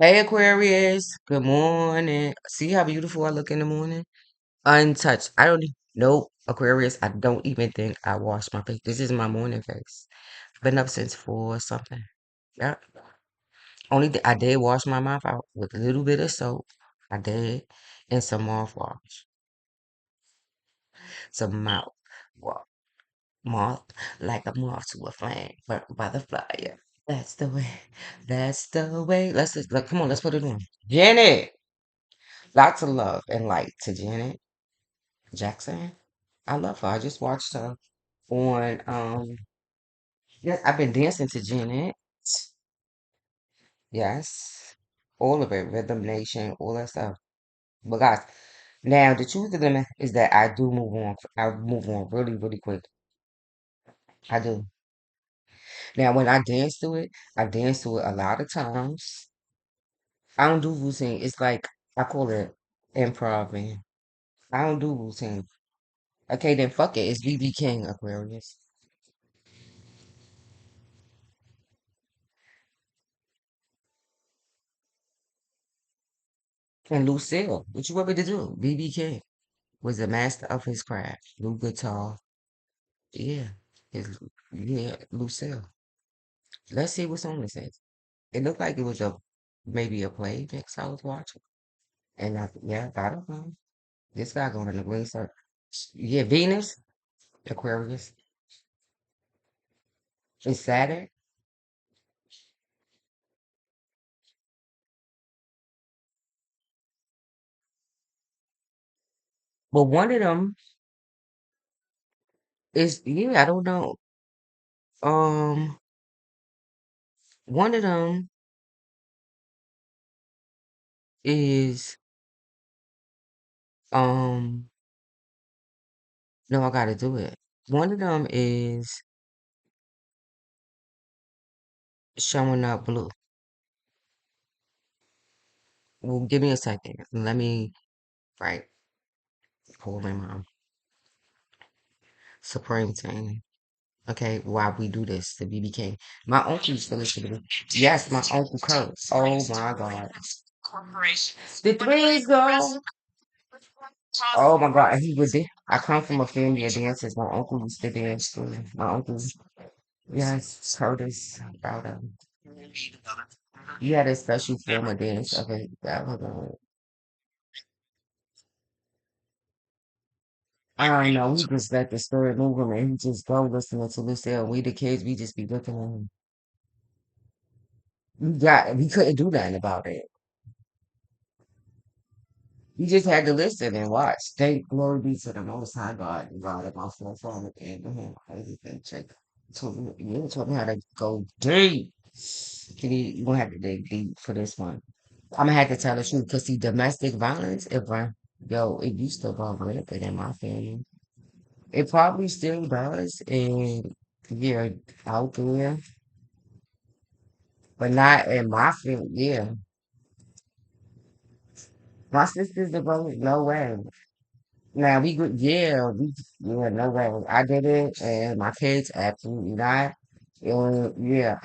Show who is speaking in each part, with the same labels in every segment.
Speaker 1: Hey Aquarius, good morning. See how beautiful I look in the morning? Untouched. I don't nope, Aquarius, I don't even think I washed my face. This is my morning face. Been up since 4 something. Yep. I did wash my mouth out with a little bit of soap. I did. And some mouthwash. Some mouth. Well, moth like a moth to a flame, burnt by the fire. That's the way. That's the way. Let's just like come on, let's put it on. Janet! Lots of love and light to Janet Jackson. I love her. I just watched her on yes, I've been dancing to Janet. Yes. All of it. Rhythm Nation, all that stuff. But guys, now the truth of the matter is that I do move on. I move on really, really quick. I do. Now when I dance to it, I dance to it a lot of times. I don't do routine. It's like I call it improv, man. I don't do routine. Okay, then fuck it. It's BB King Aquarius. And Lucille, what you want me to do? BB King was a master of his craft. Blue guitar. Yeah. His, yeah, Lucille. Let's see what's on this. It looked like it was maybe a play mix I was watching. And yeah, I don't know. This guy going in the green circle. Yeah, Venus, Aquarius, and Saturn. But one of them is, yeah, I don't know. Um, one of them is, um, no, I gotta do it. One of them is showing up blue. Well, give me a second. Let me right pull in my Supreme team. Okay, while we do this, the BB King. My uncle used to listen to me. Yes, my uncle Kurt. Oh my God. The threes go. Oh my God, he was there. I come from a family of dancers. My uncle used to dance too. My uncle, yes, Curtis. About him. He had a special form of dance of it. I don't know. We just let the spirit move him and he just go listening to Lucille. We the kids, we just be looking at him. We couldn't do nothing about it. You just had to listen and watch. Thank glory be to the Most High God, and God of my forefather Abraham, Isaac, and Jacob. You told me how to go deep. You gonna have to dig deep for this one. I'm gonna have to tell the truth because see, domestic violence, it used to run rampant in my family. It probably still does, and yeah, out there, but not in my family. Yeah, my sisters are both no way. Now yeah, no way. I did it, and my kids absolutely not. Yeah,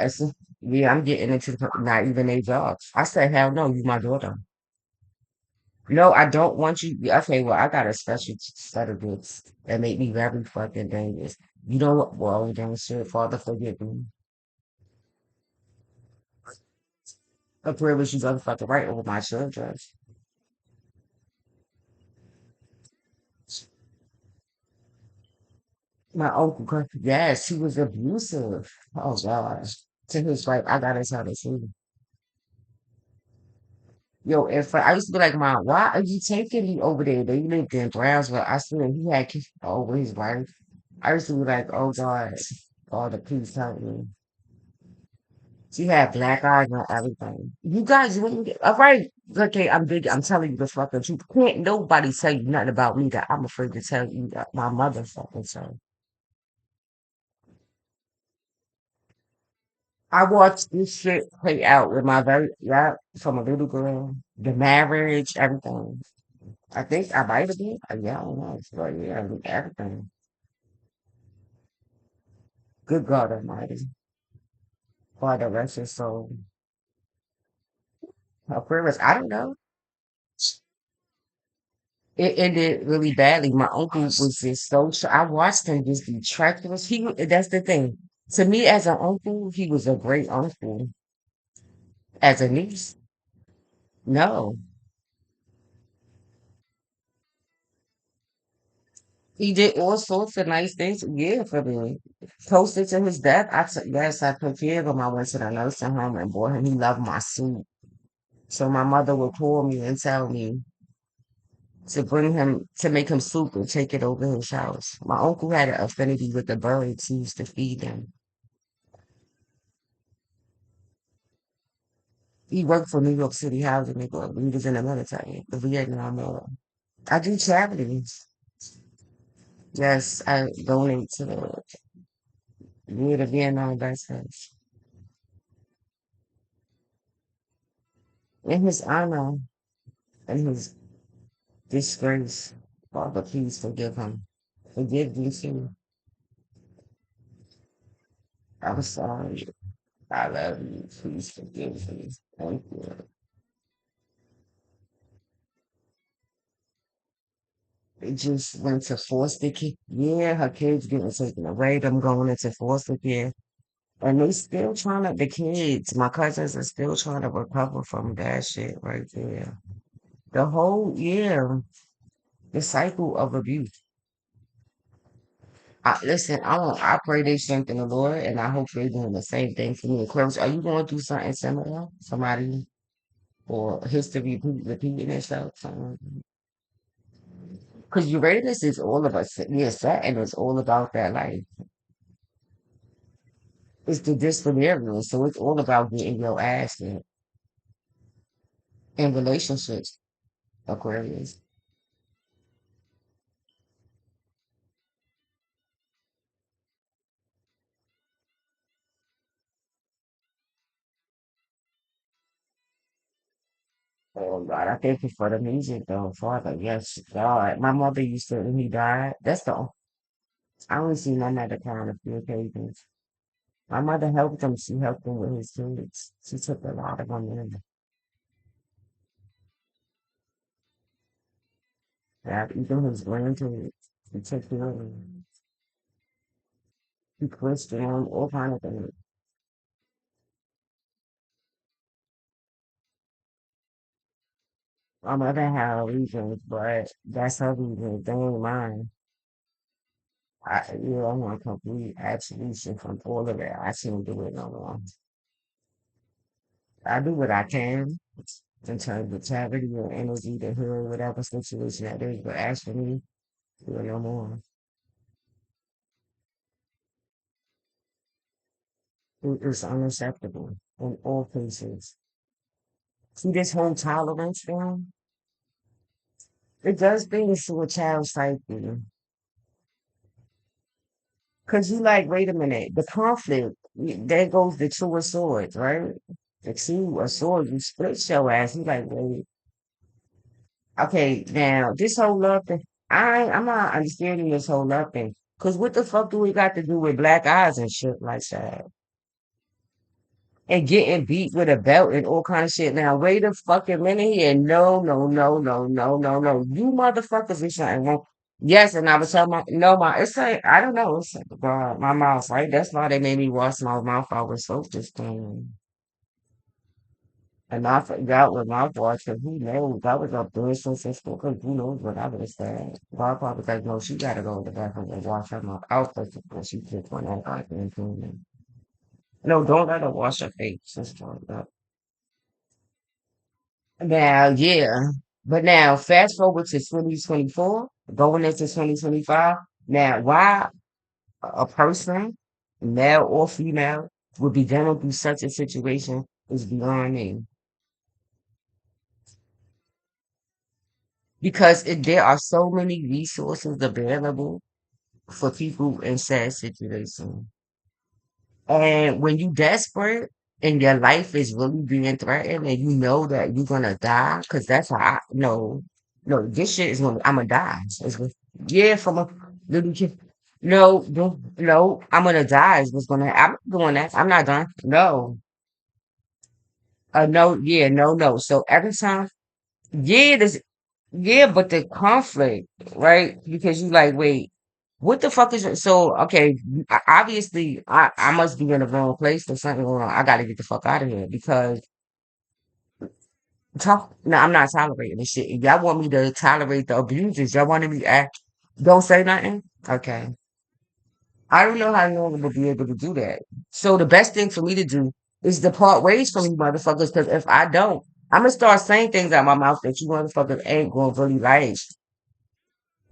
Speaker 1: yeah, I'm getting into not even a job. I said, hell no, you my daughter. No, I don't want you. Okay, well, I got a special set of books that make me very fucking dangerous. You know what? Well, damn shit, Father, forgive me. A privilege you motherfucker right over my children. My uncle, yes, he was abusive. Oh gosh, to his wife, I gotta tell the truth. Yo, if I used to be like, Mom, why are you taking me over there? They lived in Brownsville. I swear he had kids over his wife. I used to be like, oh God, all the police help me. She had black eyes and everything. You guys, all right, okay, I'm big. I'm telling you the fucking truth. Can't nobody tell you nothing about me that I'm afraid to tell you that my mother fucking so. I watched this shit play out with my yeah, from a little girl, the marriage, everything. I think I might have been. Yeah, I don't know. But yeah, everything. Good God Almighty. For the rest of soul. Aquarius, I don't know. It ended really badly. My uncle was just so. I watched him just be treacherous. That's the thing. To me, as an uncle, he was a great uncle. As a niece, no. He did all sorts of nice things. Yeah, for me. Closer to his death, yes, I took care of him. I went to the nursing home and bought him. He loved my soup. So my mother would call me and tell me to bring him to make him soup and take it over his house. My uncle had an affinity with the birds. He used to feed them. He worked for New York City Housing Authority. He was in the military, the Vietnam War. I do charities. Yes, I donate to the Vietnam veterans. In his honor and his disgrace, Father, please forgive him. Forgive me too. I'm sorry. I love you. Please forgive me. Thank you. They just went to foster care. Yeah, her kids getting taken away. Them going into foster care. And they still trying to, the kids, my cousins are still trying to recover from that shit right there. The whole year, the cycle of abuse. Listen, I pray they strengthen the Lord, and I hope they're doing the same thing for me. Aquarius, are you going through something similar? Somebody or history repeating itself? Because Uranus is all of us. Yeah, Saturn is all about that life. It's the disciplinarian, so it's all about getting your ass in relationships, Aquarius. Oh God, I thank you for the music though, Father. Yes, God. My mother used to when he died. I only seen my mother cry on a few occasions. My mother helped him. She helped him with his kids. She took a lot of them in. Yeah, even his grandkids. She took care of them. She pushed them, all kind of things. My mother had reasons, but that's her reasons. They ain't mine. I want complete absolution from all of that. I shouldn't do it no more. I do what I can in terms of charity or energy to heal whatever situation that is, but as for me, do it no more. It is unacceptable in all cases. See this whole tolerance thing? It does things to a child's psyche. Cause you like, wait a minute, the conflict, there goes the two of swords, right? The two of swords, you split your ass. You like, wait, okay, now this whole love thing, I'm not understanding this whole love thing. Cause what the fuck do we got to do with black eyes and shit like that? And getting beat with a belt and all kind of shit. Now wait a fucking minute here. No, no, no, no, no, no, no. You motherfuckers is something wrong. Yes, and I was telling my no, my it's like I don't know. It's like, God, my mouth, right? That's why they made me wash my mouth out with soap this time. And I forgot what my voice, because who knows? I was up there since in school, because who knows what I would have said. God probably was like, no, she got to go to the bathroom and wash her mouth out first before she just went out back into me. No, don't let her wash her face. Just like that. Now, yeah. But now, fast forward to 2024, going into 2025. Now, why a person, male or female, would be going through such a situation is beyond me. Because there are so many resources available for people in sad situations. And when you desperate and your life is really being threatened and you know that you're gonna die, because that's how I know, no, this shit is gonna, I'm gonna die. Yeah, from a little kid. No, no, no, I'm gonna die is what's gonna I'm not doing that. I'm not done. No. no, yeah, no, no. So every time, yeah, this, yeah, but the conflict, right? Because you like, wait, what the fuck is it? So, okay, obviously, I must be in the wrong place or something going on. I got to get the fuck out of here because no, I'm not tolerating this shit. If y'all want me to tolerate the abusers, y'all want me to act, don't say nothing? Okay. I don't know how long we'll be able to do that. So the best thing for me to do is to part ways from you motherfuckers, because if I don't, I'm gonna start saying things out my mouth that you motherfuckers ain't gonna really like.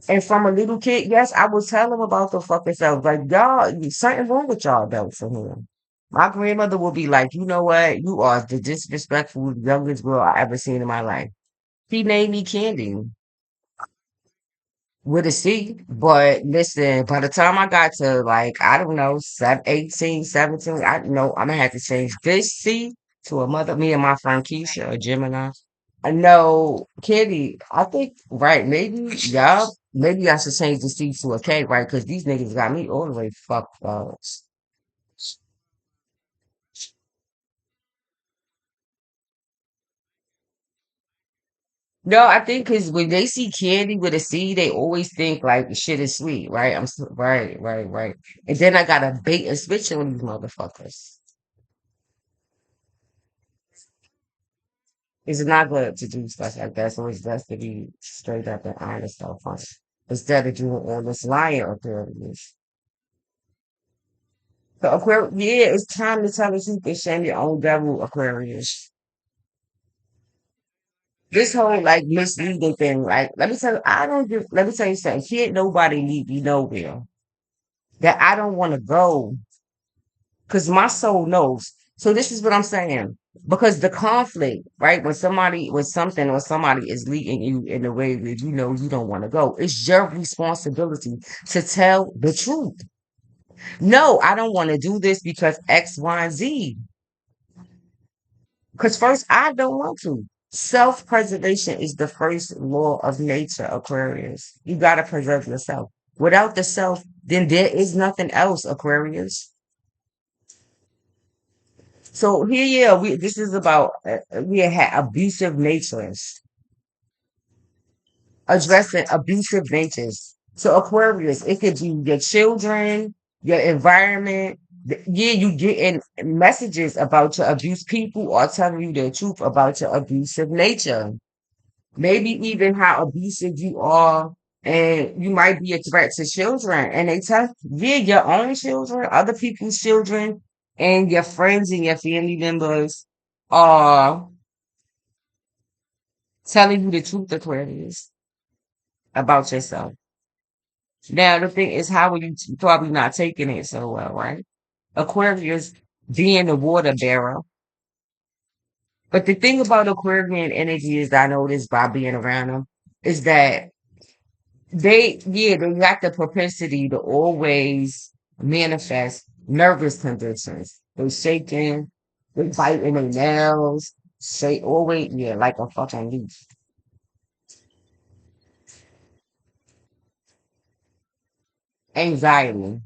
Speaker 1: And from a little kid, yes, I will tell them about the fucking self. Like, y'all, something wrong with y'all though for him. My grandmother will be like, you know what? You are the disrespectful youngest girl I ever seen in my life. He named me Candy with a C. But listen, by the time I got to like, I don't know, 18, 17, I know I'm gonna have to change this C to a mother, me and my friend Keisha, a Gemini. I know, Candy, I think, right, maybe, yeah, maybe I should change the C to a K, right? Because these niggas got me all the way fucked up. No, I think because when they see candy with a C, they always think like shit is sweet, right? Right, right, right. And then I got to bait and switch on these motherfuckers. It's not good to do stuff like that, so it's best to be straight up and honest up front instead of doing all this lying up there. So Aquarius, yeah, it's time to tell the truth and shame your own devil, Aquarius. This whole like misleading thing, like let me tell you, I don't give. Let me tell you something. Can't nobody lead me nowhere that I don't want to go because my soul knows. So this is what I'm saying. Because the conflict, right? When somebody, when something or somebody is leading you in a way that you know you don't want to go, it's your responsibility to tell the truth. No, I don't want to do this because X, Y, and Z. Because first, I don't want to. Self preservation is the first law of nature, Aquarius. You got to preserve yourself. Without the self, then there is nothing else, Aquarius. So here, yeah, this is about we had abusive natures, addressing abusive natures. So Aquarius, it could be your children, your environment. Yeah, you getting messages about your abuse. People are telling you the truth about your abusive nature. Maybe even how abusive you are, and you might be a threat to children. And they tell, yeah, your own children, other people's children, and your friends and your family members are telling you the truth, Aquarius, about yourself. Now, the thing is, how are you probably not taking it so well, right? Aquarius being the water bearer. But the thing about Aquarian energy is, I noticed by being around them, is that they got the propensity to always manifest nervous conditions. They shaking, they biting their nails, say always, yeah, like a fucking leaf. Anxiety.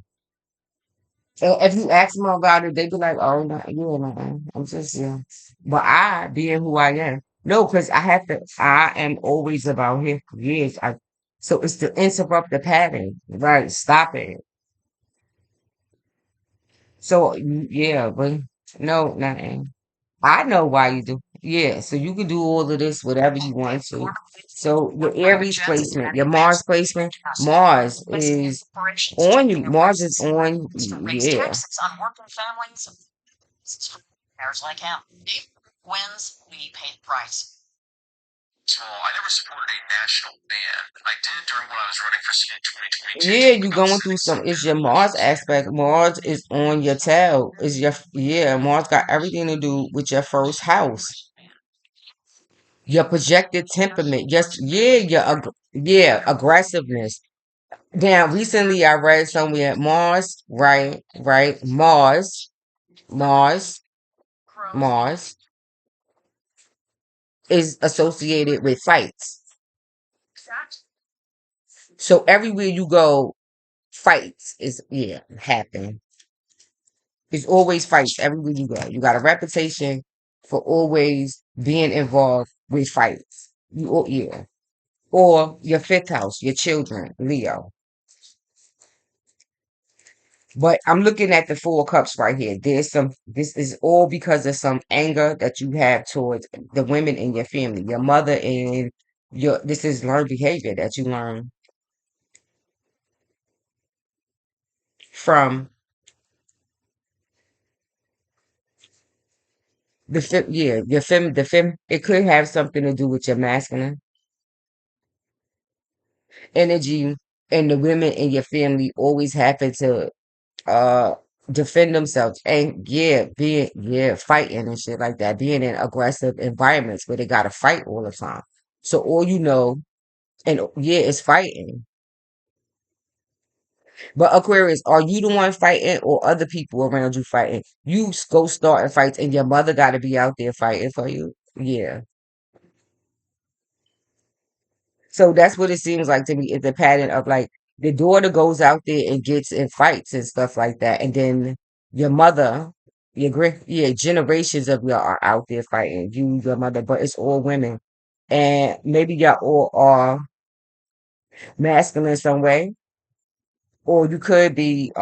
Speaker 1: So if you ask them about it, they be like, "Oh, no, yeah, no, I'm just yeah." But I, being who I am, no, because I have to. I am always about here for years. So it's to interrupt the pattern, right? Stop it. So yeah, but no, nothing. I know why you do. Yeah, so you can do all of this, whatever you want to. So your Aries placement, your Mars placement, Mars is on you. Mars is on you. Yeah. Yeah, you going through some. It's your Mars aspect. Mars is on your tail. Is your yeah. Mars got everything to do with your first house, your projected temperament. Yes, yeah, yeah, aggressiveness. Now, recently I read somewhere Mars, right, right, Mars, Mars is associated with fights. So everywhere you go, fights is yeah happen. It's always fights everywhere you go. You got a reputation. for always being involved with fights. Yeah. Or your fifth house, your children, Leo. But I'm looking at the Four of Cups right here. This is all because of some anger that you have towards the women in your family, your mother and this is learned behavior that you learn from yeah, it could have something to do with your masculine energy, and the women in your family always happen to uh defend themselves and fighting and shit like that, being in aggressive environments where they gotta fight all the time. So all you know, and yeah, it's fighting. But Aquarius, are you the one fighting or other people around you fighting? You go starting fights and your mother gotta be out there fighting for you. Yeah. So that's what it seems like to me. It's a pattern of like the daughter goes out there and gets in fights and stuff like that, and then your mother, generations of y'all are out there fighting. You, your mother, but it's all women, and maybe y'all all are masculine in some way, or you could be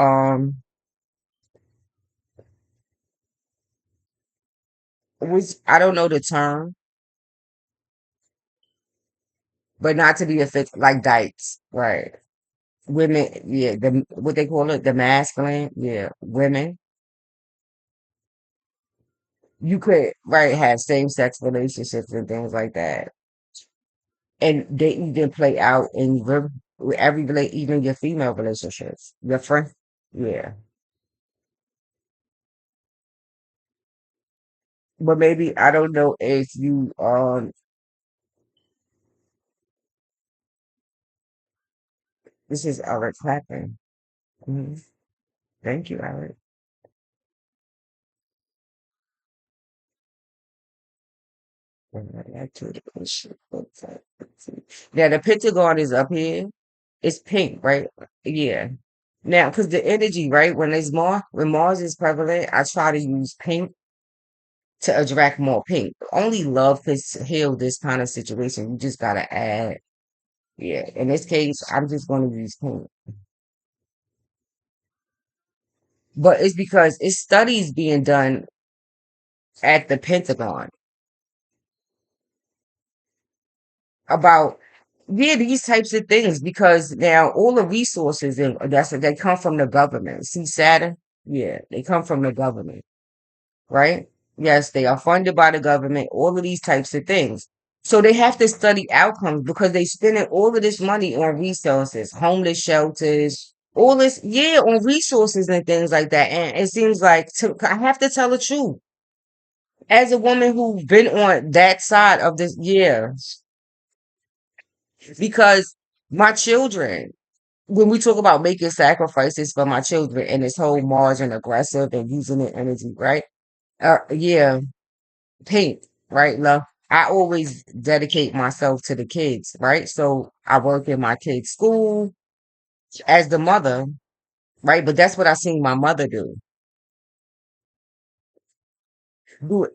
Speaker 1: which I don't know the term, but not to be offensive, like dykes, right? Women, yeah, the what they call it, the masculine, yeah, women. You could, right, have same sex relationships and things like that. And they even play out in with every even your female relationships. Your friend, yeah. But maybe I don't know if you this is Eric Clapton. Mhm. Thank you, Eric. Now the Pentagon is up here. It's pink, right? Yeah. Now, because the energy, right? When Mars is prevalent, I try to use pink to attract more pink. Only love could heal this kind of situation. You just gotta add, yeah. In this case, I'm just gonna use pink, but it's because it's studies being done at the Pentagon about these types of things because now all the resources and they come from the government. See Saturn, yeah, they come from the government. Right? Yes, they are funded by the government, all of these types of things. So they have to study outcomes because they spending all of this money on resources, homeless shelters, all this, yeah, on resources and things like that. And it seems like I have to tell the truth. As a woman who's been on that side of this, yeah, because my children, when we talk about making sacrifices for my children and this whole margin aggressive and using the energy, right? Yeah, pink, right, love? I always dedicate myself to the kids, right? So I work in my kids' school as the mother, right? But that's what I seen my mother do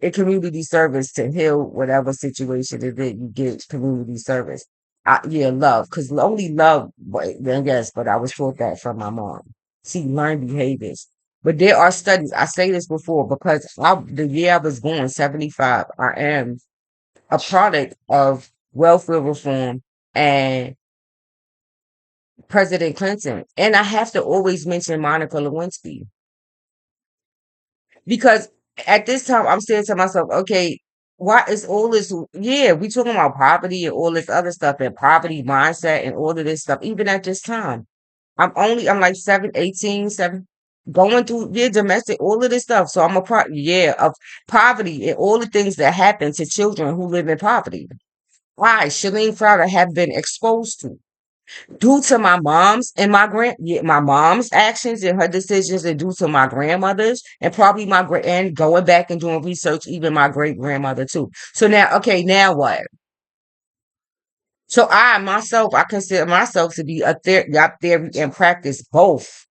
Speaker 1: a community service to heal whatever situation it is you get community service. Yeah, love, because only love, but then yes, but I was taught that from my mom. She learned behaviors. But there are studies, I say this before because the year I was born, 75, I am a product of welfare reform and President Clinton. And I have to always mention Monica Lewinsky because at this time I'm saying to myself, okay, why is all this? Yeah, we talking about poverty and all this other stuff and poverty mindset and all of this stuff. Even at this time, I'm like 7, 18, 7, going through domestic, all of this stuff. So I'm of poverty and all the things that happen to children who live in poverty. Why Shalene Crowder have been exposed to due to my mom's and my mom's actions and her decisions, and due to my grandmother's and probably and going back and doing research, even my great grandmother too. So now, okay, now what? So I consider myself to be a theory and practice both.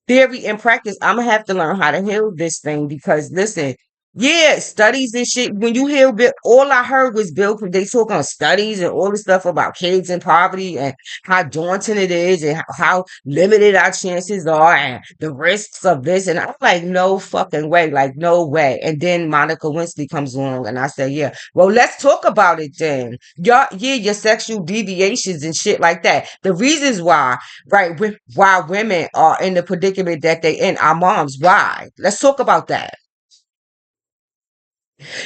Speaker 1: Theory and practice. I'm gonna have to learn how to heal this thing because listen. Yeah, studies and shit. When you hear Bill, all I heard was Bill. They talking on studies and all this stuff about kids in poverty and how daunting it is and how limited our chances are and the risks of this. And I'm like, no fucking way, like no way. And then Monica Winsley comes along and I say, yeah, well, let's talk about it then. Yeah, your sexual deviations and shit like that. The reasons why, right? Why women are in the predicament that they in. Our moms, why? Let's talk about that.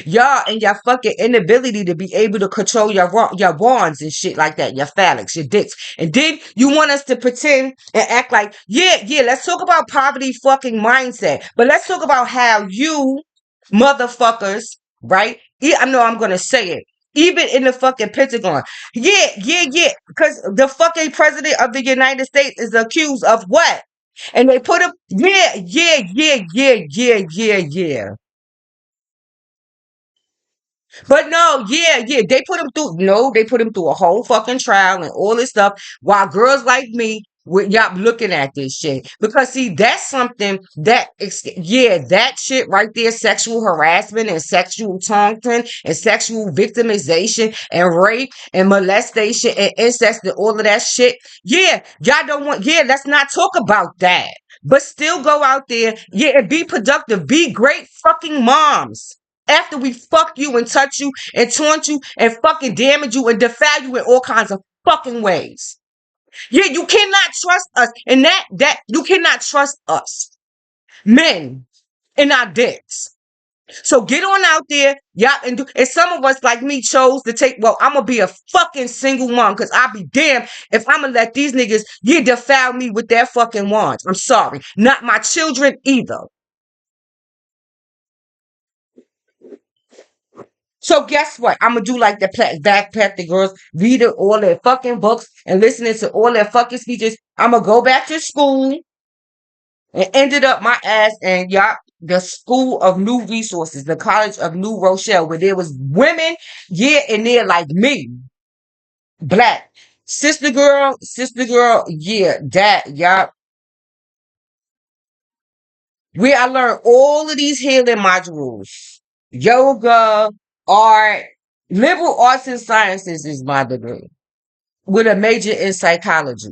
Speaker 1: Y'all and your fucking inability to be able to control your wands and shit like that, your phallics, your dicks. And then you want us to pretend and act like, yeah, let's talk about poverty fucking mindset. But let's talk about how you motherfuckers, right? Yeah, I know I'm gonna say it. Even in the fucking Pentagon. Yeah. Because the fucking president of the United States is accused of what? And they put him, yeah. But no, yeah, they put him through. No, they put him through a whole fucking trial and all this stuff. While girls like me, with y'all looking at this shit, because see, that's something that, yeah, that shit right there, sexual harassment and sexual taunting and sexual victimization and rape and molestation and incest and all of that shit. Yeah, y'all don't want. Yeah, let's not talk about that. But still go out there, yeah, and be productive, be great fucking moms after we fuck you and touch you and taunt you and fucking damage you and defile you in all kinds of fucking ways. Yeah, you cannot trust us. And that you cannot trust us. Men in our dicks. So get on out there, yeah, and some of us like me chose to take, well, I'm gonna be a fucking single mom because I'll be damned if I'm gonna let these niggas defile me with their fucking wands. I'm sorry. Not my children either. So guess what? I'm gonna do like the backpack the girls, reading all their fucking books and listening to all their fucking speeches. I'm gonna go back to school and ended up my ass and y'all the school of new resources, the college of New Rochelle, where there was women, yeah, in there like me, black sister girl, yeah, that y'all, where I learned all of these healing modules, yoga, art, liberal arts and sciences is my degree with a major in psychology.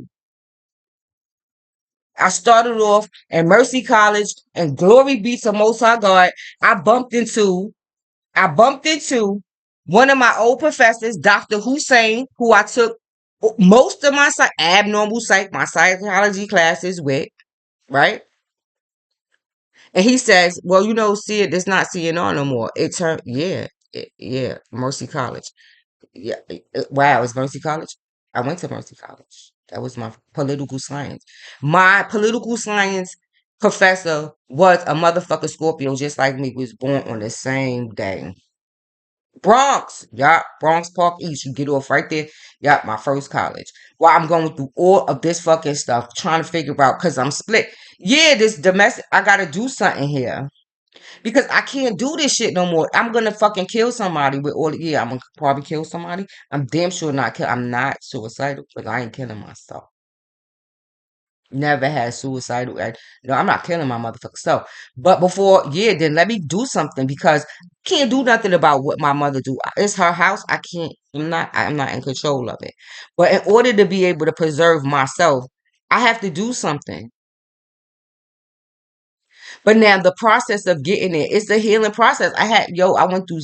Speaker 1: I started off at Mercy College and glory be to Most High God. I bumped into, I bumped into one of my old professors, Dr. Hussein, who I took most of my abnormal psych, my psychology classes with, right? And he says, well, see it's not CNR no more. It turned, yeah, Mercy College. Yeah. Wow, it's Mercy College. I went to Mercy College. That was my political science. My political science professor was a motherfucker Scorpio, just like me. Was born on the same day. Bronx, yeah, Bronx Park East. You get off right there. Yeah, my first college. While I'm going through all of this fucking stuff, trying to figure out because I'm split. Yeah, this domestic. I gotta do something here because I can't do this shit no more. I'm gonna fucking kill somebody with all. Yeah, I'm gonna probably kill somebody. I'm damn sure not kill. I'm not suicidal. Like I ain't killing myself. Never had suicidal. No, I'm not killing my motherfucker self. But before, yeah, then let me do something because I can't do nothing about what my mother do. It's her house. I can't. I'm not in control of it. But in order to be able to preserve myself, I have to do something. But now the process of getting it, it's a healing process. I went through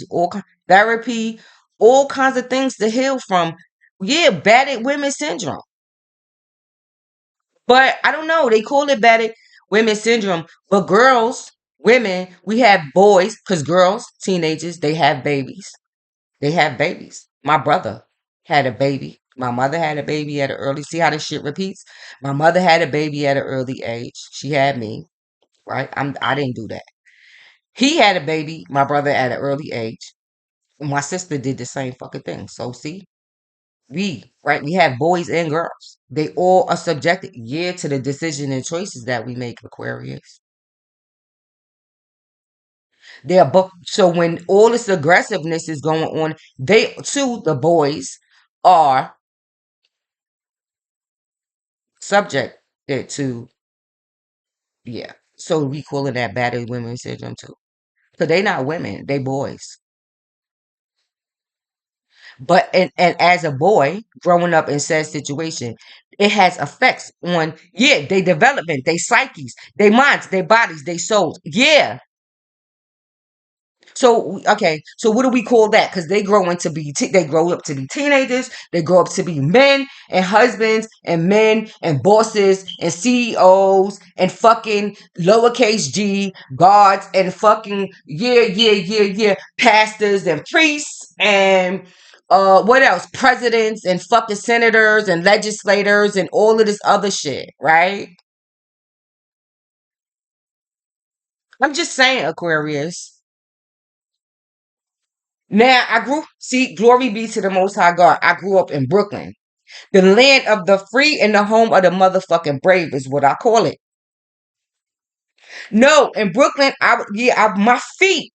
Speaker 1: therapy, all kinds of things to heal from. Yeah, battered women syndrome. But I don't know. They call it battered women syndrome. But girls, women, we have boys, because girls, teenagers, they have babies. They have babies. My brother had a baby. My mother had a baby at an early. See how this shit repeats? My mother had a baby at an early age. She had me, right? I didn't do that. He had a baby, my brother, at an early age. My sister did the same fucking thing. So see, right, we have boys and girls. They all are subjected, yeah, to the decision and choices that we make, Aquarius. They are both. So when all this aggressiveness is going on, they too, the boys, are subjected to, yeah. So we call it that battered women syndrome too. So they not women, they boys. But and as a boy growing up in said situation, it has effects on their development, their psyches, their minds, their bodies, their souls. Yeah. So okay, so what do we call that? Because they grow up to be teenagers, they grow up to be men and husbands and men and bosses and CEOs and fucking lowercase g gods and fucking pastors and priests and what else? Presidents and fucking senators and legislators and all of this other shit, right? I'm just saying, Aquarius. Now glory be to the Most High God. I grew up in Brooklyn, the land of the free and the home of the motherfucking brave is what I call it. No, in Brooklyn, my feet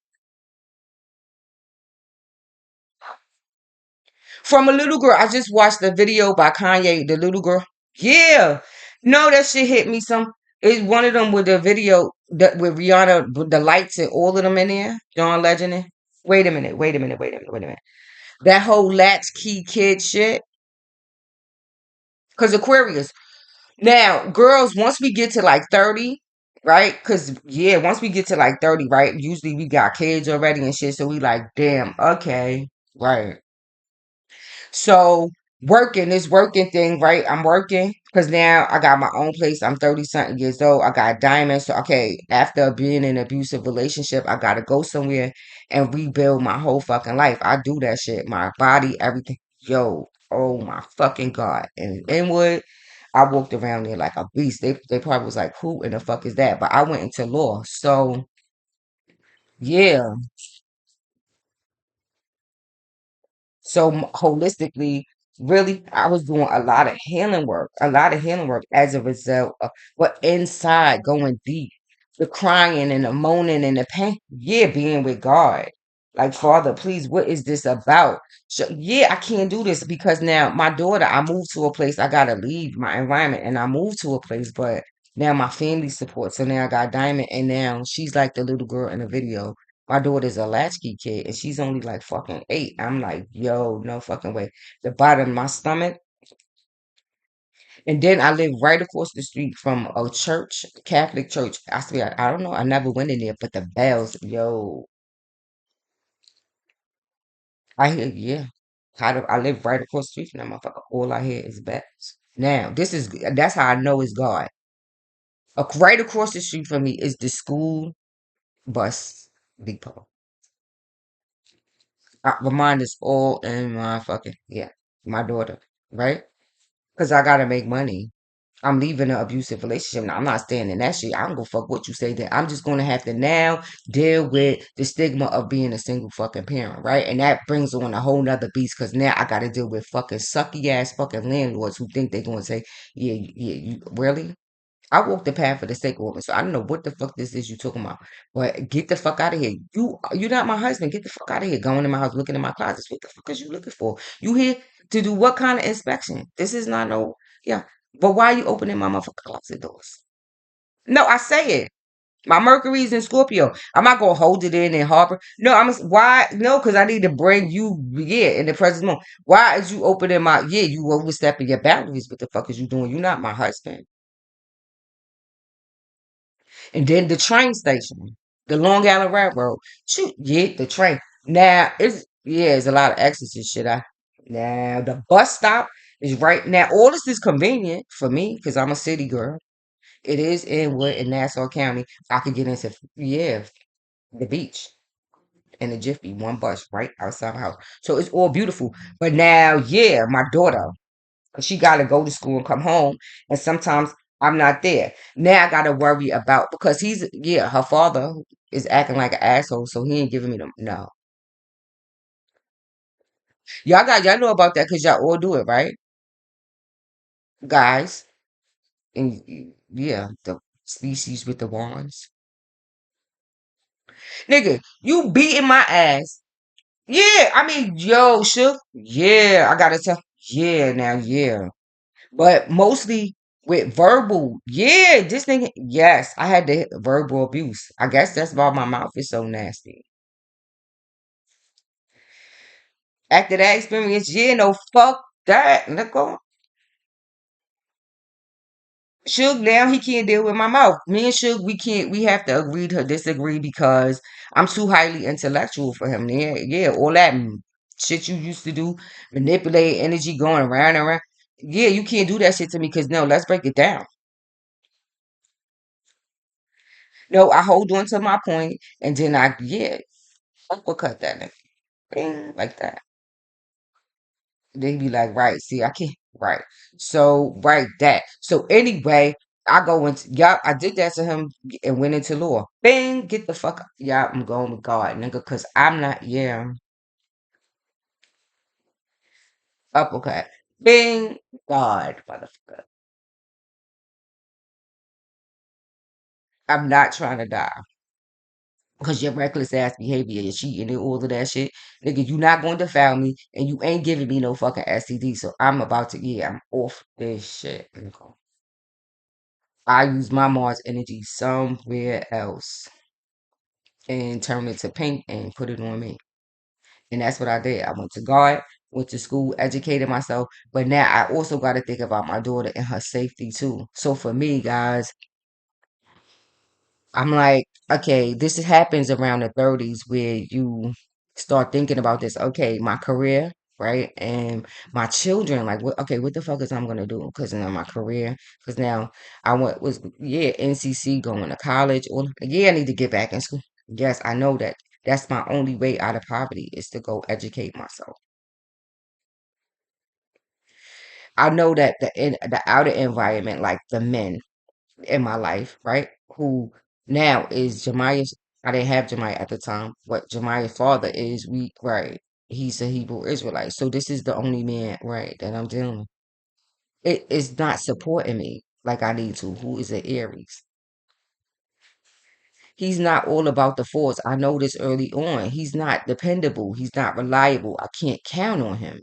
Speaker 1: from a little girl. I just watched the video by Kanye, the little girl. Yeah, no, that shit hit me some. It's one of them with the video that with Rihanna, with the lights and all of them in there. John Legend. Wait a minute. Wait a minute. Wait a minute. Wait a minute. That whole latchkey kid shit. Cause Aquarius. Now, girls, once we get to like 30, right? Because, yeah, once we get to like 30, right? Usually we got kids already and shit. So we like, damn, okay, right. So this working thing, right? I'm working because now I got my own place. I'm 30 something years old. I got diamonds. So okay, after being in an abusive relationship, I gotta go somewhere and rebuild my whole fucking life. I do that shit. My body, everything. Yo, oh my fucking God. And Inwood, I walked around there like a beast. They probably was like, who in the fuck is that? But I went into law. So yeah. So holistically, really, I was doing a lot of healing work as a result of but inside going deep, the crying and the moaning and the pain. Yeah, being with God. Like, Father, please, what is this about? So, yeah, I can't do this because now my daughter, I moved to a place, I gotta leave my environment and I moved to a place, but now my family supports. So now I got Diamond and now she's like the little girl in the video. My daughter's a latchkey kid and she's only like fucking 8. I'm like, yo, no fucking way. The bottom of my stomach. And then I live right across the street from a church, Catholic church. I swear, I don't know. I never went in there, but the bells, yo, I hear, yeah. I live right across the street from that motherfucker. All I hear is bells. Now, that's how I know it's God. Right across the street from me is the school bus depot. Mine is all in my fucking, yeah, my daughter, right? Because I gotta make money. I'm leaving an abusive relationship. Now, I'm not staying in that shit. I don't go fuck what you say that. I'm just gonna have to now deal with the stigma of being a single fucking parent, right? And that brings on a whole nother beast because now I gotta deal with fucking sucky ass fucking landlords who think they're gonna say, yeah, yeah, you really? I walk the path for the sake of woman, so I don't know what the fuck this is you talking about. But get the fuck out of here. You're not my husband. Get the fuck out of here. Going in my house, looking in my closets. What the fuck is you looking for? You here to do what kind of inspection? This is not no yeah. But why are you opening my motherfucking closet doors? No, I say it. My Mercury's in Scorpio. I'm not gonna hold it in and harbor. No, why? No, because I need to bring you in the present moment. Why is you opening you overstepping your boundaries? What the fuck is you doing? You're not my husband. And then the train station, the Long Island Railroad. Shoot, yeah, the train. Now it's a lot of exits and shit. Now the bus stop is right now. All this is convenient for me because I'm a city girl. It is in Wood in Nassau County. I could get into the beach and the Jiffy, one bus right outside my house. So it's all beautiful. But now, yeah, my daughter. 'Cause she got to go to school and come home, and sometimes I'm not there. Now I got to worry about because her father is acting like an asshole, so he ain't giving me the no. Y'all know about that because y'all all do it, right, guys? And yeah, the species with the wands, nigga, you beating my ass. Yeah, I mean, yo, shook. Yeah, I gotta tell. Yeah, now, yeah, but mostly. with verbal. Yeah, this thing. Yes, I had the verbal abuse. I guess that's why my mouth is so nasty. After that experience, yeah, no, fuck that. Let go. Suge now he can't deal with my mouth. Me and Suge, we have to agree to disagree because I'm too highly intellectual for him. Yeah, yeah, all that shit you used to do, manipulate energy going around and around. Yeah, you can't do that shit to me because no, let's break it down. No, I hold on to my point and then yeah, uppercut that nigga. Bing, like that. They be like, right, see, I can't, right. So, right, that. So, anyway, I go into, yup, I did that to him and went into law. Bang, get the fuck, yeah, I'm going with God, nigga, because I'm not, yeah, uppercut. Bing, God, motherfucker. I'm not trying to die because your reckless ass behavior, your cheating and all of that shit. Nigga, you not going to foul me and you ain't giving me no fucking STD. So, I'm about to, yeah, I'm off this shit. Nigga. I use my Mars energy somewhere else and turn it to pink and put it on me. And that's what I did. I went to God, went to school, educated myself. But now I also got to think about my daughter and her safety too. So for me, guys, I'm like, okay, this happens around the 30s where you start thinking about this. Okay, my career, right? And my children, like, what, okay, what the fuck is I'm gonna do? Because now my career, because now I yeah, NCC going to college, or yeah, I need to get back in school. Yes, I know that. That's my only way out of poverty is to go educate myself. I know that the outer environment, like the men, in my life, right? Who now is Jemiah's. I didn't have Jemiah at the time. What Jemiah's father is, we right. He's a Hebrew Israelite. So this is the only man, right, that I'm dealing with. It is not supporting me like I need to. Who is an Aries? He's not all about the force. I know this early on. He's not dependable. He's not reliable. I can't count on him.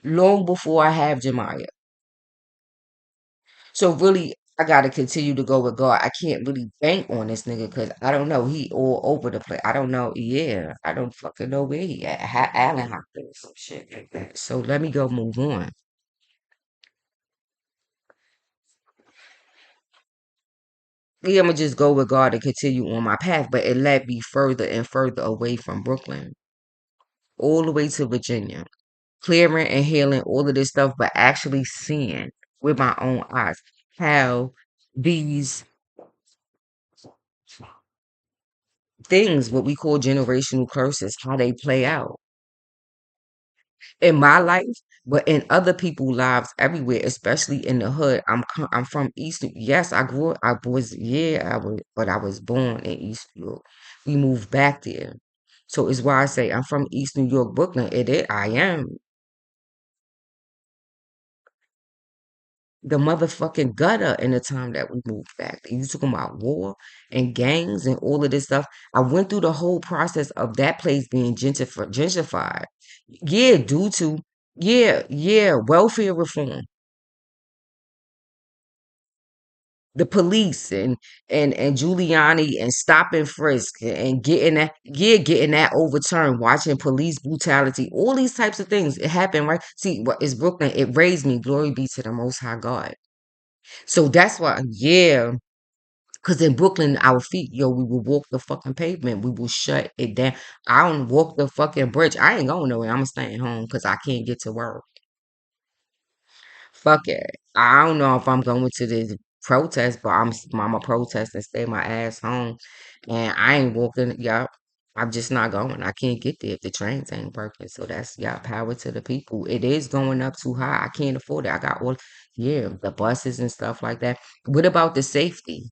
Speaker 1: Long before I have Jemiah. So really, I gotta continue to go with God. I can't really bank on this nigga because I don't know. He all over the place. I don't know. Yeah, I don't fucking know where he at. Allen Hospital or some shit like that. So let me go move on. Yeah, I'm gonna just go with God and continue on my path, but it led me further and further away from Brooklyn, all the way to Virginia, clearing and healing all of this stuff, but actually seeing with my own eyes how these things, what we call generational curses, how they play out in my life, but in other people's lives everywhere, especially in the hood. I'm from East. Yes, I grew up. I was yeah, I was, but I was born in East New York. We moved back there, so it's why I say I'm from East New York, Brooklyn. It is. I am the motherfucking gutter in the time that we moved back. You talking about war and gangs and all of this stuff. I went through the whole process of that place being gentrified. Yeah, due to yeah, welfare reform. The police and Giuliani and stop and frisk and getting that overturned, watching police brutality, all these types of things. It happened, right? See, what is Brooklyn? It raised me. Glory be to the Most High God. So that's why, yeah. Cause in Brooklyn, our feet, yo, we will walk the fucking pavement. We will shut it down. I don't walk the fucking bridge. I ain't going nowhere. I'm staying home because I can't get to work. Fuck it. I don't know if I'm going to the protest, but I'm a protest and stay my ass home. And I ain't walking, y'all. I'm just not going. I can't get there if the trains ain't working. So that's y'all power to the people. It is going up too high. I can't afford it. I got all yeah, the buses and stuff like that. What about the safety?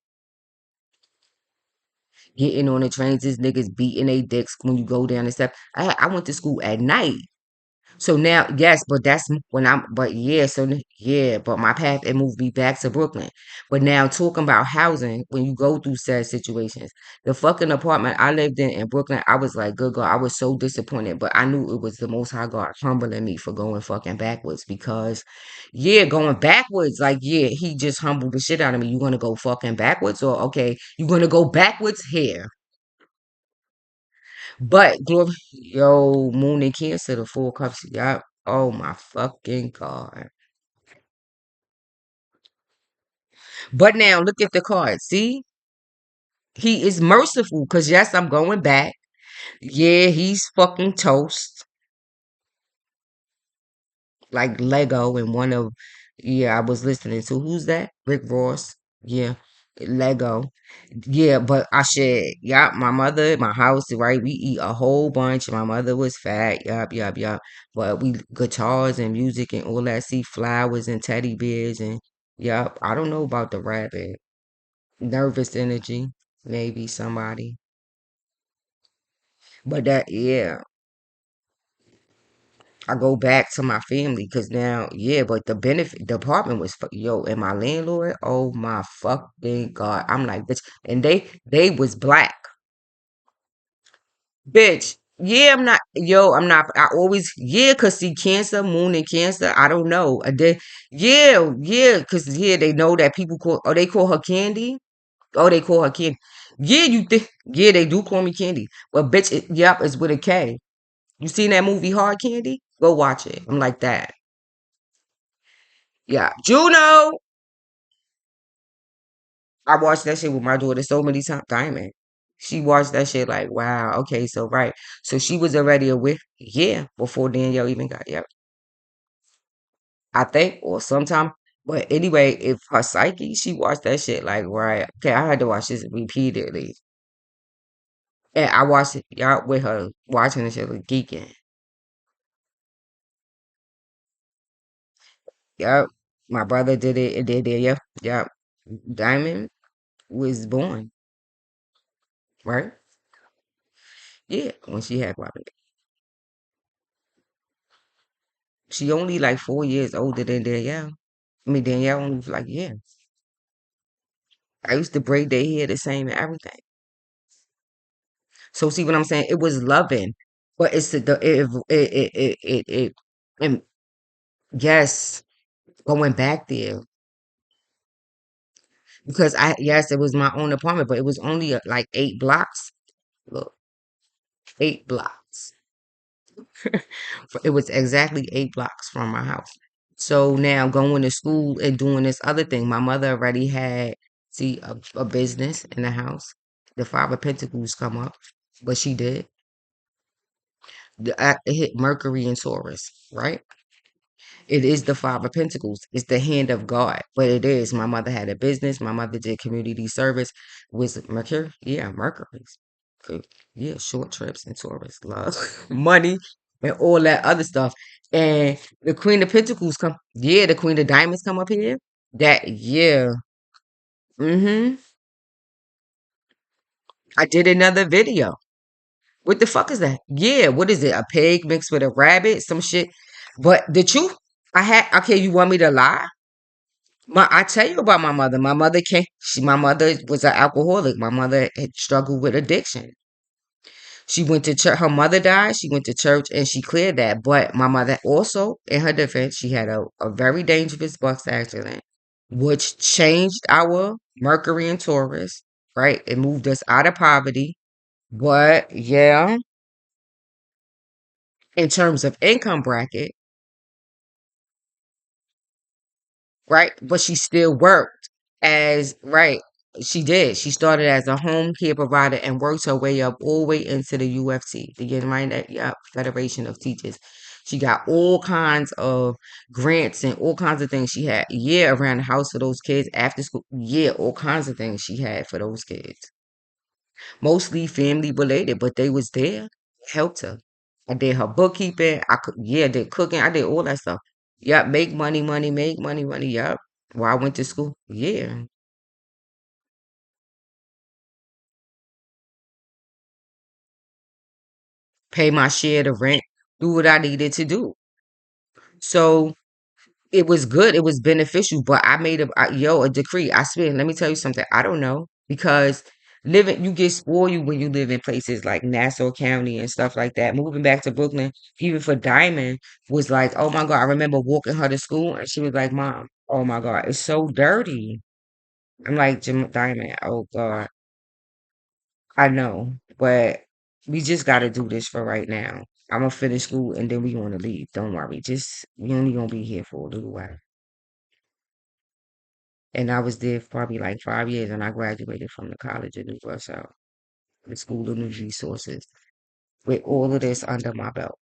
Speaker 1: Getting on the trains, these niggas beating they dicks when you go down the step. I went to school at night. So now, yes, but that's when I'm, but yeah, yeah, but my path, it moved me back to Brooklyn. But now talking about housing, when you go through sad situations, the fucking apartment I lived in Brooklyn, I was like, good God, I was so disappointed, but I knew it was the Most High God humbling me for going fucking backwards because, yeah, going backwards, like, yeah, he just humbled the shit out of me. You gonna go fucking backwards or okay, you gonna go backwards here? But glory, yo, Moon and Cancer, the Four Cups, yup. Oh my fucking God. But now look at the card. See, he is merciful because yes, I'm going back. Yeah, he's fucking toast. Like Lego and one of, yeah, I was listening to who's that? Rick Ross. Yeah, Lego. Yeah, but I shared. Yup, my mother, my house, right? We eat a whole bunch. My mother was fat. Yup, yup, yup. But we guitars and music and all that. See flowers and teddy bears and yup. I don't know about the rabbit. Nervous energy, maybe somebody. But that, yeah. I go back to my family because now, yeah, but the benefit, the apartment was, yo, and my landlord, oh my fucking God. I'm like, bitch. And they was black. Bitch, yeah, I'm not, yo, I'm not, I always, yeah, cause see, Cancer, Moon and Cancer, I don't know. Yeah, yeah, cause yeah, they know that people call, oh, they call her Candy. Oh, they call her Candy. Yeah, you think, yeah, they do call me Candy. But bitch, yep, it's with a K. You seen that movie Hard Candy? Go watch it. I'm like that. Yeah, Juno. I watched that shit with my daughter so many times. Diamond. She watched that shit like, wow, okay, so right. So she was already aware, yeah, before Danielle even got, yep. I think, or sometime. But anyway, if her psyche, she watched that shit like, right, okay, I had to watch this repeatedly. And I watched it, y'all, with her watching the shit like geeking. Yep. My brother did it, and did it, yep, yep. Diamond was born, right? Yeah, when she had my baby. She only like 4 years older than Danielle. I mean, Danielle only was like, yeah. I used to braid their hair the same and everything. So see what I'm saying? It was loving, but it's the and yes, going back there because I yes, it was my own apartment, but it was only like 8 blocks. Look, 8 blocks. It was exactly 8 blocks from my house. So now going to school and doing this other thing, my mother already had see a business in the house. The Five of Pentacles come up, but she did. It hit Mercury and Taurus, right? It is the Five of Pentacles. It's the hand of God. But it is. My mother had a business. My mother did community service. Was it Mercury? Yeah, Mercury's. Good. Yeah, short trips and Taurus. Love, money, and all that other stuff. And the Queen of Pentacles come. Yeah, the Queen of Diamonds come up here. That, yeah. Mm-hmm. I did another video. What the fuck is that? Yeah, what is it? A pig mixed with a rabbit? Some shit. But the truth, I had, okay, you want me to lie? I tell you about my mother. My mother came. My mother was an alcoholic. My mother had struggled with addiction. She went to church. Her mother died. She went to church and she cleared that. But my mother also, in her defense, she had a very dangerous bus accident, which changed our Mercury and Taurus. Right, it moved us out of poverty. But yeah, in terms of income bracket, right? But she still worked as, right. She did. She started as a home care provider and worked her way up all the way into the UFC, the United Federation of Teachers. She got all kinds of grants and all kinds of things she had. Yeah, around the house for those kids after school. Yeah, all kinds of things she had for those kids. Mostly family related, but they was there, helped her. I did her bookkeeping. I could, yeah, did cooking. I did all that stuff. Yep, make money, money, make money, money. Yep. While I went to school. Yeah. Pay my share of rent. Do what I needed to do. So it was good. It was beneficial, but I made a decree. I swear, let me tell you something. I don't know because you get spoiled when you live in places like Nassau County and stuff like that. Moving back to Brooklyn, even for Diamond, was like, oh my God. I remember walking her to school and she was like, Mom, oh my God, it's so dirty. I'm like, Diamond, oh God, I know, but we just got to do this for right now. I'm gonna finish school and then we gonna leave. Don't worry. Just we only gonna be here for a little while. And I was there for probably like 5 years, and I graduated from the College of New Rochelle, the School of New Resources, with all of this under my belt,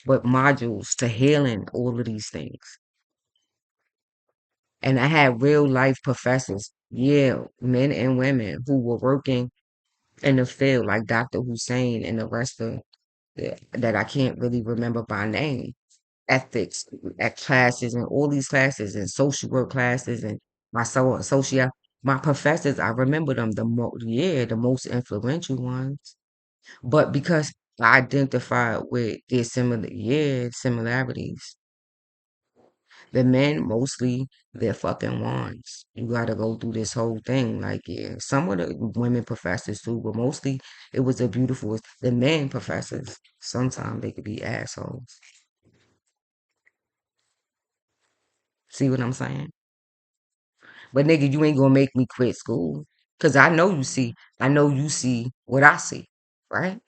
Speaker 1: with modules to healing all of these things. And I had real life professors, yeah, men and women who were working in the field, like Dr. Hussein and the rest of that I can't really remember by name. Ethics at classes and all these classes and social work classes and my social my professors, I remember them the most influential ones. But because I identified with their similarities. The men mostly they're fucking wands. You gotta go through this whole thing. Like, yeah, some of the women professors too, but mostly it was the beautiful the men professors. Sometimes they could be assholes. See what I'm saying? But nigga, you ain't gonna make me quit school. Cause I know you see what I see, right?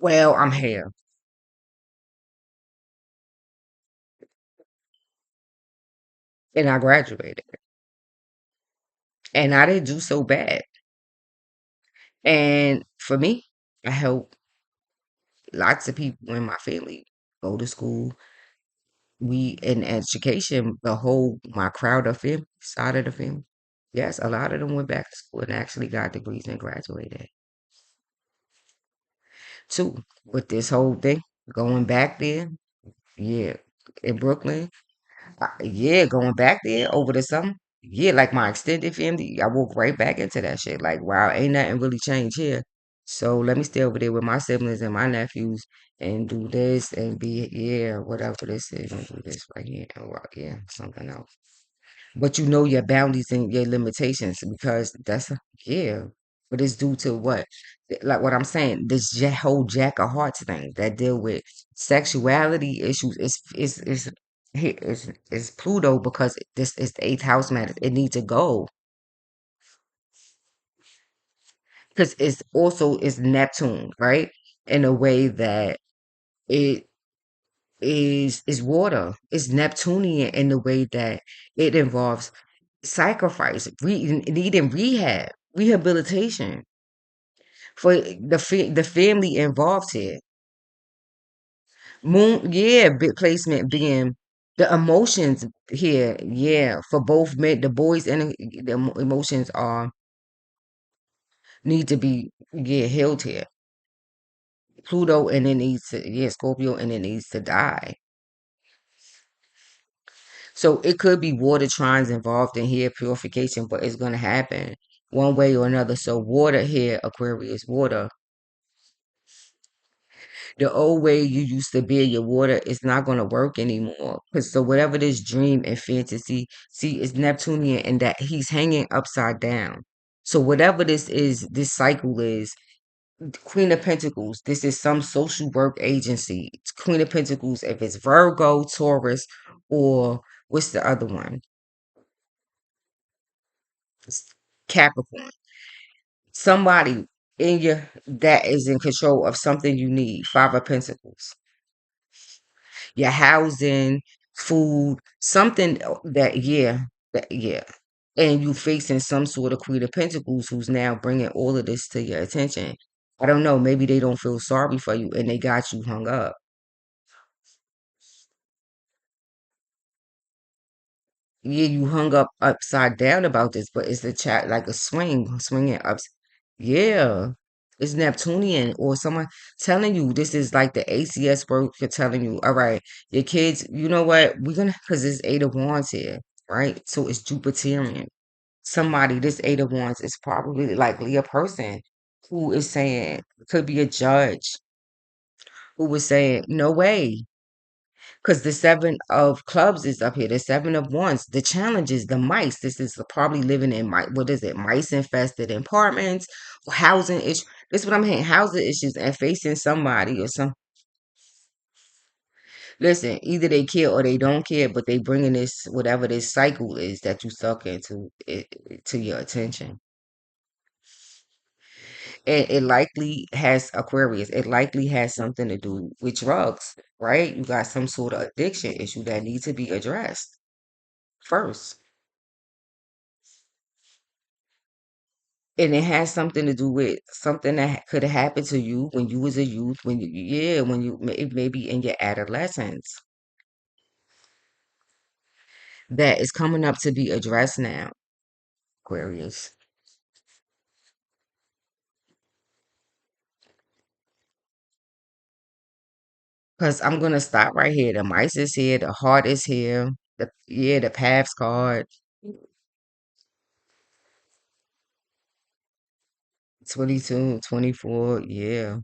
Speaker 1: Well, I'm here. And I graduated. And I didn't do so bad. And for me, I helped lots of people in my family go to school. We in education, the whole my crowd of family, side of the family. Yes, a lot of them went back to school and actually got degrees and graduated too. With this whole thing, going back there, yeah, in Brooklyn. Yeah, going back there over the summer. Yeah, like my extended family, I walked right back into that shit. Like, wow, ain't nothing really changed here. So let me stay over there with my siblings and my nephews and do this and be, yeah, whatever this is, and do this right here. Or, yeah, something else. But you know your boundaries and your limitations because yeah. But it's due to what? Like what I'm saying, this whole Jack of Hearts thing that deal with sexuality issues is Pluto because this is the eighth house matters. It needs to go because it's also is Neptune, right? In a way that it is water. It's Neptunian in the way that it involves sacrifice, needing rehabilitation for the family involved here. Moon, yeah, big placement being the emotions here, yeah, for both men, the boys and emotions are need to be healed here. Pluto and it needs to Scorpio and it needs to die. So it could be water trines involved in here purification, but it's gonna happen one way or another. So water here, Aquarius, water. The old way you used to build your water is not gonna work anymore. Cause so whatever this dream and fantasy, see, it's Neptunian and that he's hanging upside down. So whatever this is, this cycle is Queen of Pentacles. This is some social work agency. It's Queen of Pentacles. If it's Virgo, Taurus, or what's the other one? It's Capricorn. Somebody in your that is in control of something you need. Five of Pentacles. Your housing, food, something yeah. And you facing some sort of Queen of Pentacles who's now bringing all of this to your attention. I don't know. Maybe they don't feel sorry for you and they got you hung up. Yeah, you hung up upside down about this, but it's a chat like a swinging up. Yeah, it's Neptunian or someone telling you this is like the ACS work for telling you, all right, your kids, you know what, we're gonna, because it's Eight of Wands here, right? So it's Jupiterian. Somebody, this Eight of Wands is probably likely a person who is saying, could be a judge who was saying, no way. Because the seven of clubs is up here. The seven of wands. The challenge is the mice. This is probably living in mice. What is it? Mice infested apartments, housing issues. This is what I'm hearing. Housing issues and facing somebody or some. Listen, either they care or they don't care, but they bringing this whatever this cycle is that you suck into it to your attention. And it likely has Aquarius. It likely has something to do with drugs, right? You got some sort of addiction issue that needs to be addressed first. And it has something to do with something that could have happened to you when you was a youth, when you, yeah, when you maybe in your adolescence that is coming up to be addressed now, Aquarius. Because I'm gonna stop right here. The mice is here, the heart is here, the paths card, 22, 24, yeah.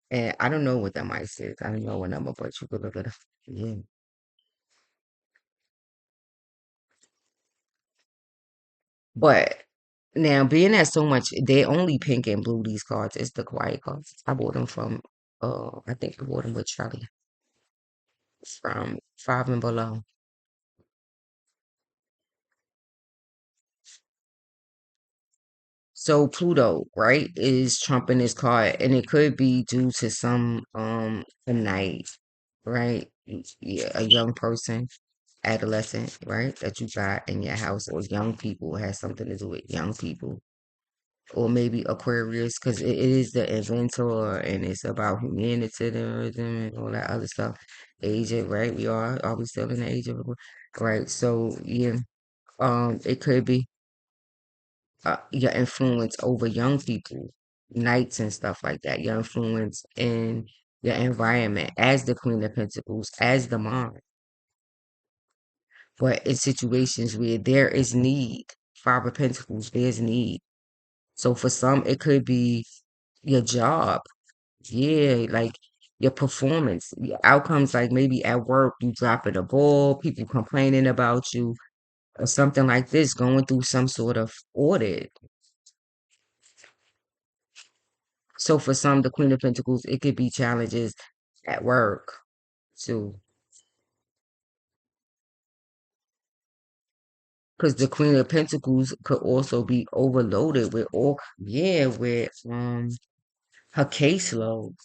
Speaker 1: And I don't know what that mice is. I don't know what number, but you could look at it. Yeah. But now, being that so much, they only pink and blue, these cards. It's the quiet cards. I bought them from, I think I bought them with Charlie from Five and Below. So Pluto, right, is trumping this card, and it could be due to some, a night, right? Yeah, a young person, adolescent, right, that you got in your house, or young people. It has something to do with young people. Or maybe Aquarius, because it is the inventor and it's about humanitarianism and all that other stuff. Age of, right? Are we still in the age of right? So yeah, it could be your influence over young people, nights and stuff like that. Your influence in your environment as the Queen of Pentacles, as the mom, but in situations where there is need, Five of Pentacles, there's need. So for some, it could be your job. Yeah, like your performance, your outcomes, like maybe at work, you dropping a ball, people complaining about you, or something like this, going through some sort of audit. So for some, the Queen of Pentacles, it could be challenges at work too. Because the Queen of Pentacles could also be overloaded with all, yeah, with her caseload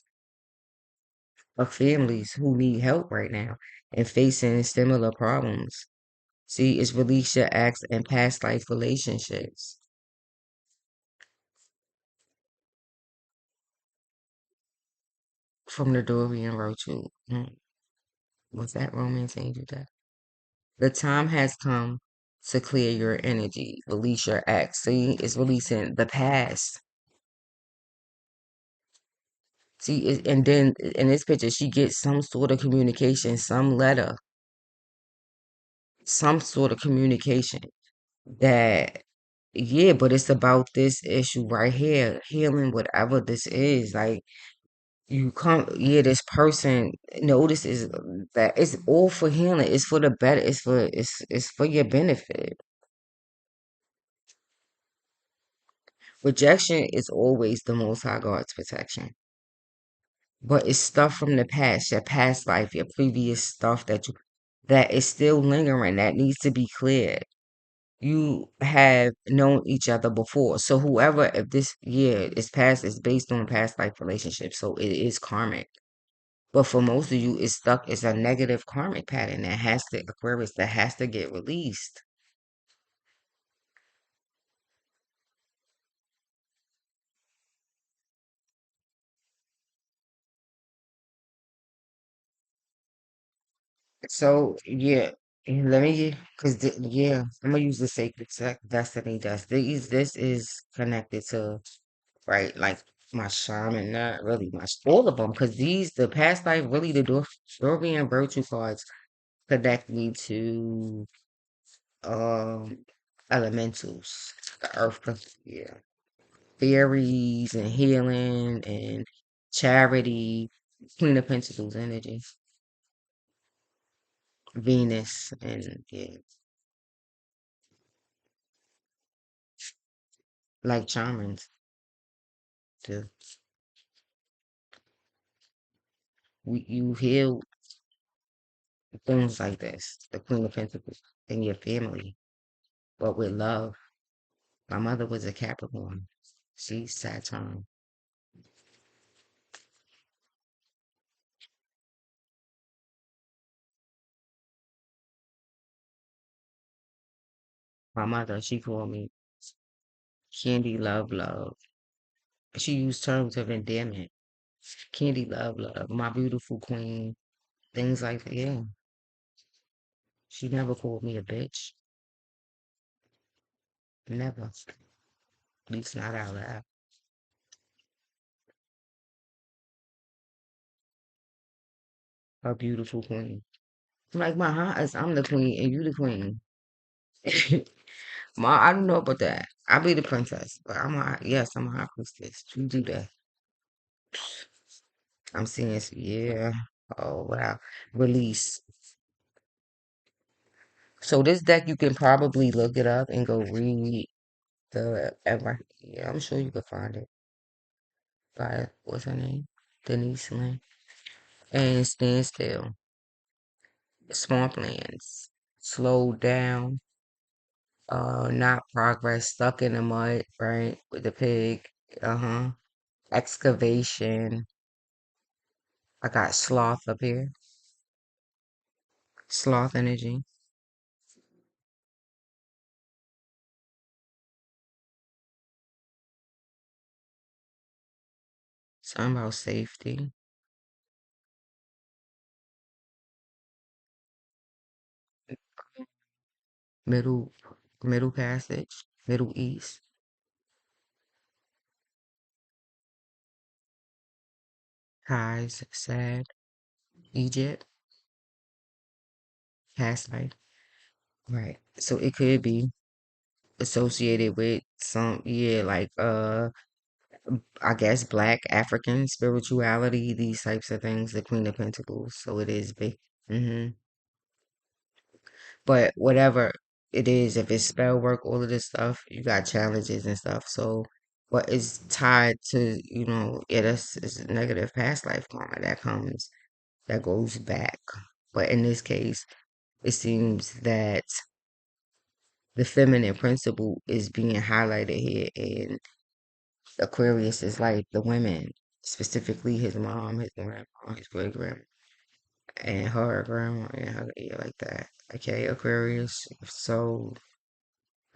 Speaker 1: of families who need help right now and facing similar problems. See, it's release your acts and past life relationships from the Dorian Virtue. Was that Romance Angel Death? The time has come to clear your energy, release your acts. See, it's releasing the past. See, and then in this picture, she gets some sort of communication, some letter, some sort of communication that, yeah, but it's about this issue right here, healing whatever this is. Like, you come, yeah, this person notices that it's all for healing. It's for the better. It's for your benefit. Rejection is always the Most High God's protection, but it's stuff from the past, your past life, your previous stuff that is still lingering, that needs to be cleared. You have known each other before, so whoever, if this year is past, is based on past life relationships, so it is karmic. But for most of you, it's stuck. It's a negative karmic pattern that has to, Aquarius, that has to get released. So yeah, and let me, cause yeah, I'm gonna use the sacred destiny dust. This is connected to, right, like my shaman, not really my all of them, cause the past life, really the Dorian virtue cards connect me to um elementals, the earth, yeah, fairies and healing and charity, Queen of Pentacles energy. Venus, and yeah, like Charmings too. You heal things like this, the Queen of Pentacles in your family, but with love. My mother was a Capricorn. She's Saturn. My mother, she called me Candy Love Love. She used terms of endearment. Candy Love Love, my beautiful queen. Things like that. Yeah. She never called me a bitch. Never. At least not out loud. A beautiful queen. Like my heart is I'm the queen and you the queen. Ma, I don't know about that. I'll be the princess, but I'm a high priestess. You do that. I'm seeing, yeah. Oh, wow. Release. So this deck, you can probably look it up and go read yeah, I'm sure you could find it by, what's her name? Denise Lynn. And Stand Still. Swamplands. Slow down. Not progress. Stuck in the mud, right? With the pig. Uh-huh. Excavation. I got sloth up here. Sloth energy. Something about safety. Middle Middle Passage. Middle East. Ties. Sad. Egypt. Past life. Right. So it could be associated with some, yeah, like I guess Black African spirituality, these types of things, the Queen of Pentacles. So it is big. hmm But whatever it is, if it's spell work, all of this stuff, you got challenges and stuff. So, but it's tied to, yeah, that's it's a negative past life karma that goes back. But in this case, it seems that the feminine principle is being highlighted here, and Aquarius is like the women, specifically his mom, his grandma, his great grandma, and her grandma, and her, yeah, like that. Okay, Aquarius. So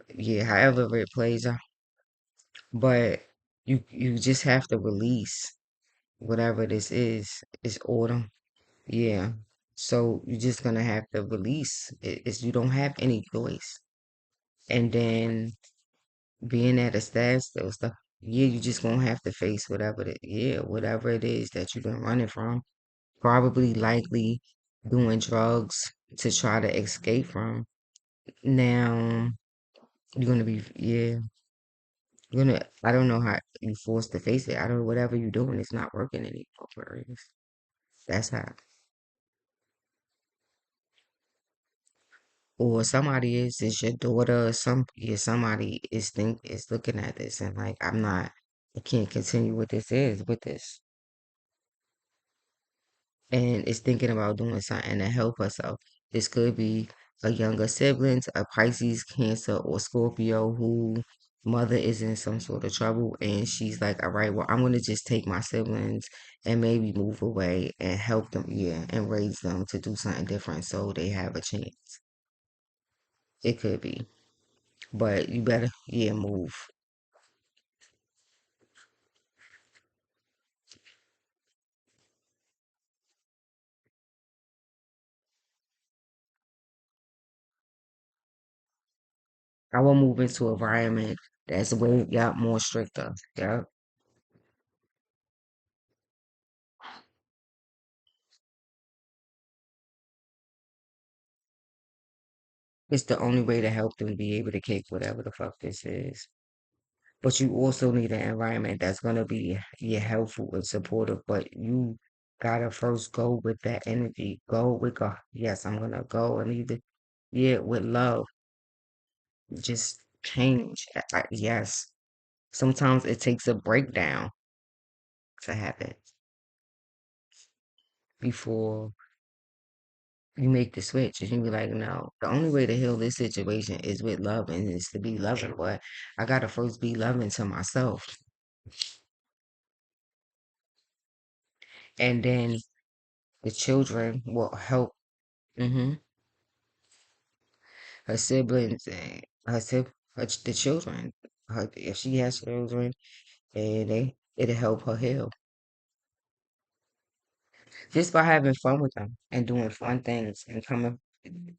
Speaker 1: yeah, however it plays out, but you just have to release whatever this is. It's autumn. Yeah. So you're just gonna have to release it. You don't have any choice. And then being at a standstill stuff, yeah, you just gonna have to face whatever it is that you've been running from. Probably likely doing drugs to try to escape from. Now you're gonna be, yeah, I don't know how you forced to face it. I don't know, whatever you're doing, it's not working anymore. Aquarius. That's how. Or somebody is your daughter, or somebody is looking at this and like, I can't continue what this is with this. And is thinking about doing something to help herself. This could be a younger sibling, a Pisces, Cancer, or Scorpio who mother is in some sort of trouble, and she's like, all right, well, I'm gonna just take my siblings and maybe move away and help them, yeah, and raise them to do something different so they have a chance. It could be, but you better, yeah, move. I will move into an environment that's way, yeah, more stricter. Yeah, it's the only way to help them be able to kick whatever the fuck this is. But you also need an environment that's gonna be, yeah, helpful and supportive. But Gotta first go with that energy. Go with God. Yes, I'm gonna go and either, yeah, with love. Just change. Yes. Sometimes it takes a breakdown to happen before you make the switch. And you be like, no, the only way to heal this situation is with love and is to be loving. But I gotta first be loving to myself. And then the children will help. Hmm. Her siblings and the children. If she has children, and it'll help her heal just by having fun with them and doing fun things and coming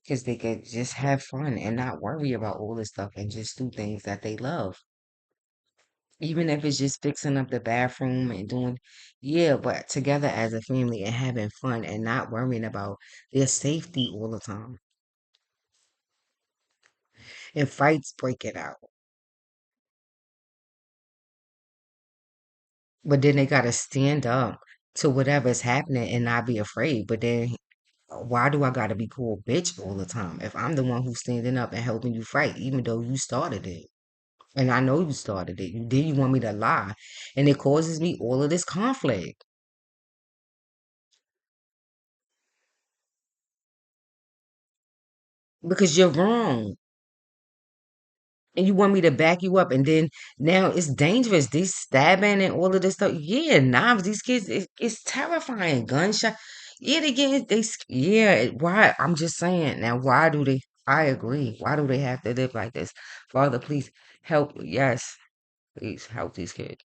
Speaker 1: because they could just have fun and not worry about all this stuff and just do things that they love. Even if it's just fixing up the bathroom and doing, yeah, but together as a family and having fun and not worrying about their safety all the time. And fights breaking out. But then they gotta stand up to whatever's happening and not be afraid. But then why do I gotta be called bitch all the time if I'm the one who's standing up and helping you fight, even though you started it? And I know you started it. Then you want me to lie. And it causes me all of this conflict. Because you're wrong. And you want me to back you up. And then now it's dangerous. These stabbing and all of this stuff. Yeah, knives, these kids, it's terrifying. Gunshot. Yeah, they get yeah, why? I'm just saying. Now, why do they? I agree. Why do they have to live like this? Father, please help. Yes, please help these kids.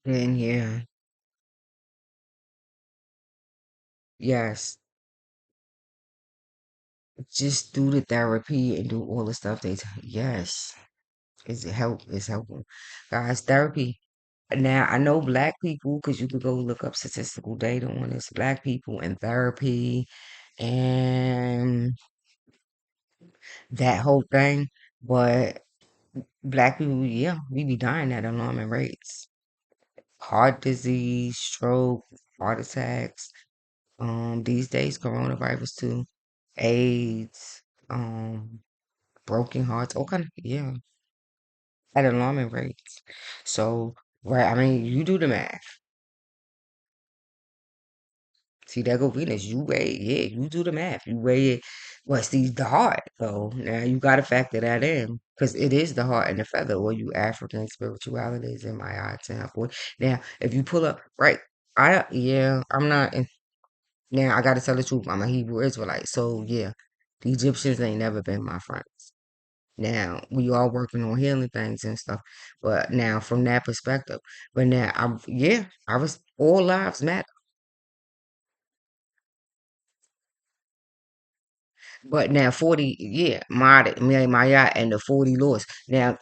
Speaker 1: And yeah, yes. Just do the therapy and do all the stuff yes, it's helpful. Guys, therapy. Now I know black people, because you could go look up statistical data on this, black people in therapy and that whole thing. But black people, yeah, we be dying at alarming rates. Heart disease, stroke, heart attacks, these days coronavirus too, AIDS, broken hearts, all kind of yeah. At alarming rates. So, right, I mean, you do the math. See, there go Venus. You weigh, yeah, you do the math. You weigh it. Well, see, the heart, though. Now, you got to factor that in because it is the heart and the feather, or you African spiritualities in my eye temple. Now, if you pull up, right, yeah, I'm not, now I got to tell the truth. I'm a Hebrew Israelite. So, yeah, the Egyptians ain't never been my friends. Now we all working on healing things and stuff, but now from that perspective, but now yeah, I was all lives matter. But now 40, yeah, Maya and the 40 laws. Now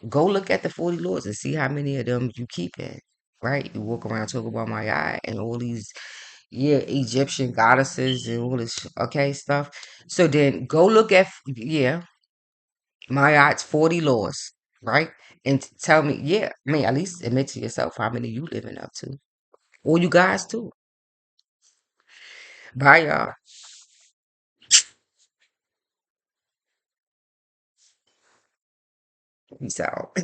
Speaker 1: go look at the 40 laws and see how many of them you keep in. Right? You walk around talking about Maya and all these yeah, Egyptian goddesses and all this okay stuff. So then go look at yeah, my odds 40 laws, right? And tell me, yeah, I mean, at least admit to yourself how many you living up to. Or you guys too. Bye, y'all. Peace out.